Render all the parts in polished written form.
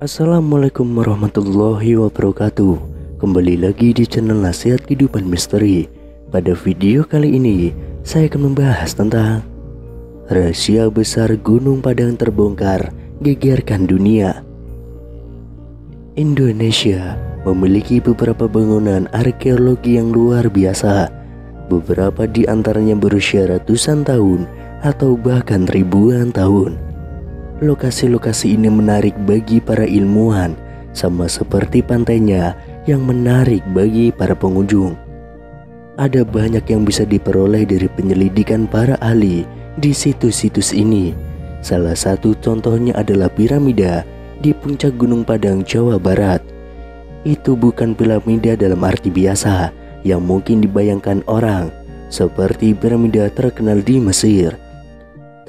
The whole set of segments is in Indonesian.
Assalamualaikum warahmatullahi wabarakatuh. Kembali lagi di channel Nasihat Kehidupan Misteri. Pada video kali ini saya akan membahas tentang rahasia besar Gunung Padang terbongkar gegerkan dunia. Indonesia memiliki beberapa bangunan arkeologi yang luar biasa. Beberapa di antaranya berusia ratusan tahun atau bahkan ribuan tahun. Lokasi-lokasi ini menarik bagi para ilmuwan, sama seperti pantainya yang menarik bagi para pengunjung. Ada banyak yang bisa diperoleh dari penyelidikan para ahli di situs-situs ini. Salah satu contohnya adalah piramida di puncak Gunung Padang, Jawa Barat. Itu bukan piramida dalam arti biasa yang mungkin dibayangkan orang, seperti piramida terkenal di Mesir.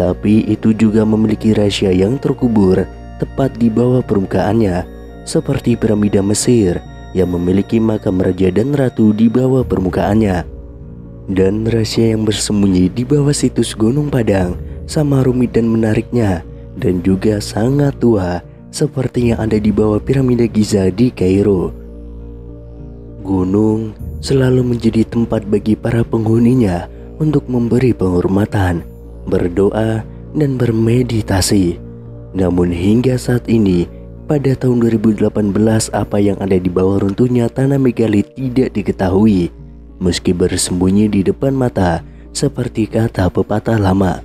Tapi itu juga memiliki rahasia yang terkubur tepat di bawah permukaannya, seperti piramida Mesir yang memiliki makam raja dan ratu di bawah permukaannya. Dan rahasia yang bersembunyi di bawah situs Gunung Padang sama rumit dan menariknya, dan juga sangat tua seperti yang ada di bawah piramida Giza di Kairo. Gunung selalu menjadi tempat bagi para penghuninya untuk memberi penghormatan, berdoa, dan bermeditasi. Namun hingga saat ini, pada tahun 2018, apa yang ada di bawah runtuhnya tanah megalit tidak diketahui, meski bersembunyi di depan mata seperti kata pepatah lama.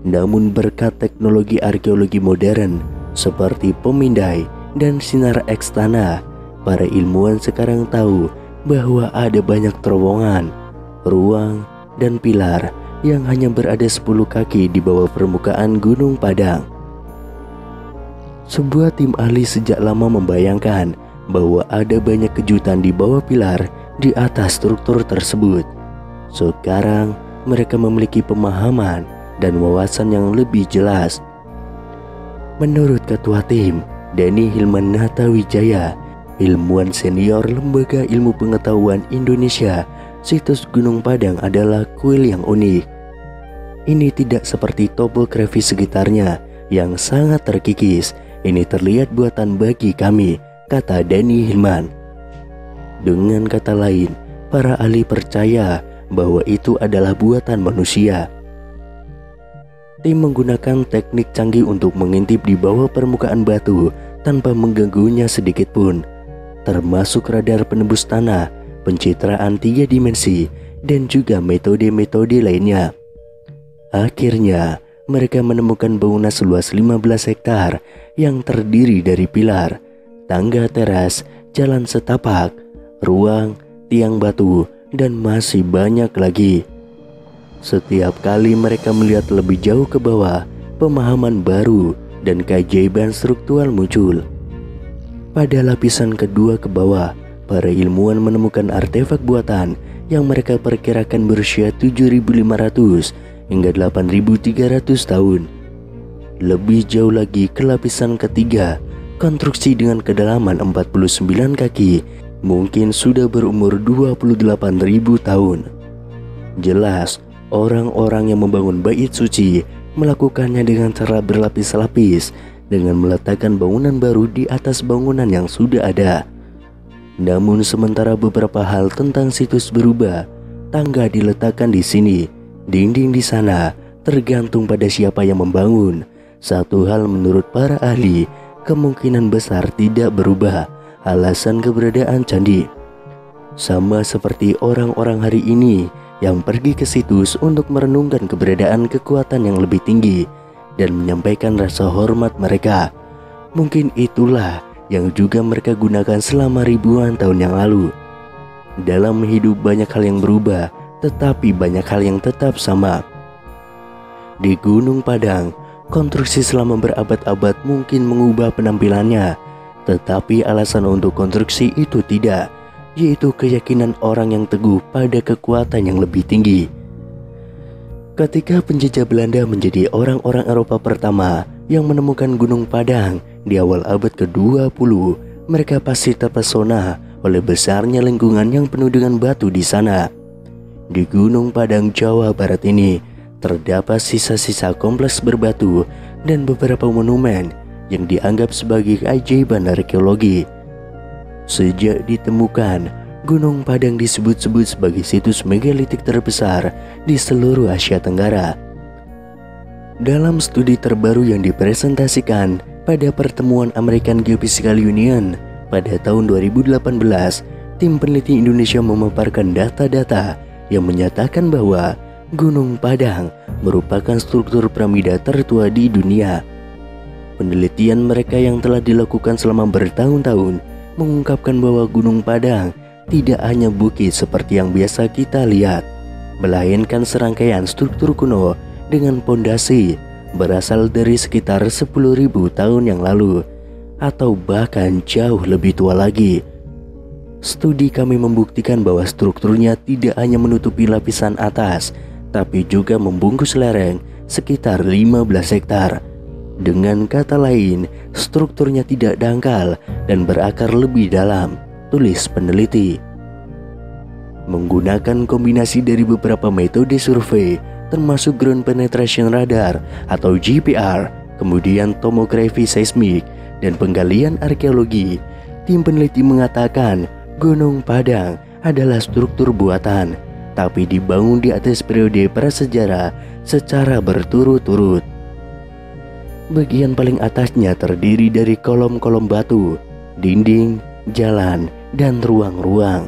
Namun berkat teknologi arkeologi modern seperti pemindai dan sinar X tanah, para ilmuwan sekarang tahu bahwa ada banyak terowongan, ruang, dan pilar yang hanya berada 10 kaki di bawah permukaan Gunung Padang. Sebuah tim ahli sejak lama membayangkan bahwa ada banyak kejutan di bawah pilar di atas struktur tersebut. Sekarang mereka memiliki pemahaman dan wawasan yang lebih jelas. Menurut ketua tim, Denny Hilman Natawijaya, ilmuwan senior Lembaga Ilmu Pengetahuan Indonesia, situs Gunung Padang adalah kuil yang unik. Ini tidak seperti topografi sekitarnya yang sangat terkikis. Ini terlihat buatan bagi kami, kata Denny Hilman. Dengan kata lain, para ahli percaya bahwa itu adalah buatan manusia. Tim menggunakan teknik canggih untuk mengintip di bawah permukaan batu tanpa mengganggunya sedikit pun, termasuk radar penembus tanah, pencitraan 3 dimensi, dan juga metode-metode lainnya. Akhirnya, mereka menemukan bangunan seluas 15 hektar yang terdiri dari pilar, tangga teras, jalan setapak, ruang, tiang batu, dan masih banyak lagi. Setiap kali mereka melihat lebih jauh ke bawah, pemahaman baru dan keajaiban struktural muncul. Pada lapisan kedua ke bawah, para ilmuwan menemukan artefak buatan yang mereka perkirakan berusia 7.500 hingga 8.300 tahun. Lebih jauh lagi ke lapisan ketiga, konstruksi dengan kedalaman 49 kaki mungkin sudah berumur 28.000 tahun. Jelas, orang-orang yang membangun bait suci melakukannya dengan cara berlapis-lapis dengan meletakkan bangunan baru di atas bangunan yang sudah ada. Namun sementara beberapa hal tentang situs berubah, tangga diletakkan di sini, dinding di sana, tergantung pada siapa yang membangun. Satu hal menurut para ahli, kemungkinan besar tidak berubah, alasan keberadaan candi. Sama seperti orang-orang hari ini yang pergi ke situs untuk merenungkan keberadaan kekuatan yang lebih tinggi dan menyampaikan rasa hormat mereka. Mungkin itulah yang juga mereka gunakan selama ribuan tahun yang lalu. Dalam hidup banyak hal yang berubah, tetapi banyak hal yang tetap sama. Di Gunung Padang, konstruksi selama berabad-abad mungkin mengubah penampilannya, tetapi alasan untuk konstruksi itu tidak, yaitu keyakinan orang yang teguh pada kekuatan yang lebih tinggi. Ketika penjajah Belanda menjadi orang-orang Eropa pertama yang menemukan Gunung Padang di awal abad ke-20, mereka pasti terpesona oleh besarnya lingkungan yang penuh dengan batu di sana. Di Gunung Padang, Jawa Barat ini terdapat sisa-sisa kompleks berbatu dan beberapa monumen yang dianggap sebagai keajaiban arkeologi. Sejak ditemukan, Gunung Padang disebut-sebut sebagai situs megalitik terbesar di seluruh Asia Tenggara. Dalam studi terbaru yang dipresentasikan pada pertemuan American Geophysical Union pada tahun 2018, tim peneliti Indonesia memaparkan data-data yang menyatakan bahwa Gunung Padang merupakan struktur piramida tertua di dunia. Penelitian mereka yang telah dilakukan selama bertahun-tahun mengungkapkan bahwa Gunung Padang tidak hanya bukit seperti yang biasa kita lihat, melainkan serangkaian struktur kuno dengan pondasi berasal dari sekitar 10.000 tahun yang lalu atau bahkan jauh lebih tua lagi. Studi kami membuktikan bahwa strukturnya tidak hanya menutupi lapisan atas, tapi juga membungkus lereng sekitar 15 hektar. Dengan kata lain, strukturnya tidak dangkal dan berakar lebih dalam, tulis peneliti. Menggunakan kombinasi dari beberapa metode survei, termasuk ground penetration radar atau GPR, kemudian tomografi seismik, dan penggalian arkeologi, tim peneliti mengatakan Gunung Padang adalah struktur buatan, tapi dibangun di atas periode prasejarah secara berturut-turut. Bagian paling atasnya terdiri dari kolom-kolom batu, dinding, jalan, dan ruang-ruang.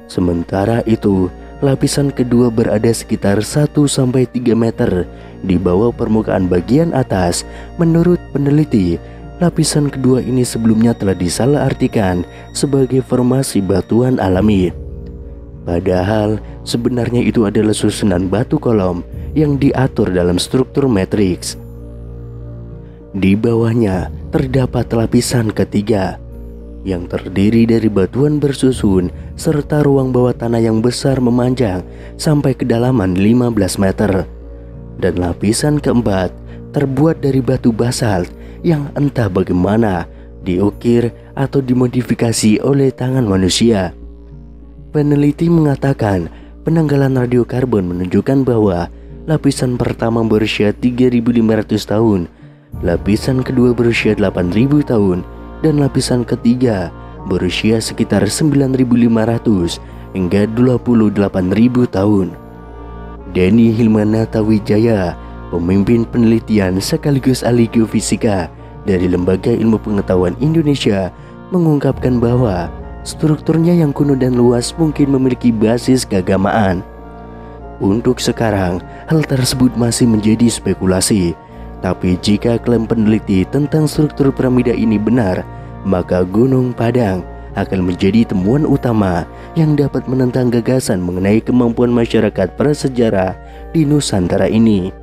Sementara itu, lapisan kedua berada sekitar 1-3 meter di bawah permukaan bagian atas. Menurut peneliti, lapisan kedua ini sebelumnya telah disalahartikan sebagai formasi batuan alami. Padahal sebenarnya itu adalah susunan batu kolom yang diatur dalam struktur matriks. Di bawahnya terdapat lapisan ketiga yang terdiri dari batuan bersusun serta ruang bawah tanah yang besar memanjang sampai kedalaman 15 meter. Dan lapisan keempat terbuat dari batu basalt yang entah bagaimana diukir atau dimodifikasi oleh tangan manusia. Peneliti mengatakan penanggalan radiokarbon menunjukkan bahwa lapisan pertama berusia 3.500 tahun, lapisan kedua berusia 8.000 tahun, dan lapisan ketiga berusia sekitar 9.500 hingga 28.000 tahun. Denny Hilmanata Wijaya, pemimpin penelitian sekaligus ahli geofisika dari Lembaga Ilmu Pengetahuan Indonesia, mengungkapkan bahwa strukturnya yang kuno dan luas mungkin memiliki basis keagamaan. Untuk sekarang, hal tersebut masih menjadi spekulasi. Tapi jika klaim peneliti tentang struktur piramida ini benar, maka Gunung Padang akan menjadi temuan utama yang dapat menentang gagasan mengenai kemampuan masyarakat prasejarah di Nusantara ini.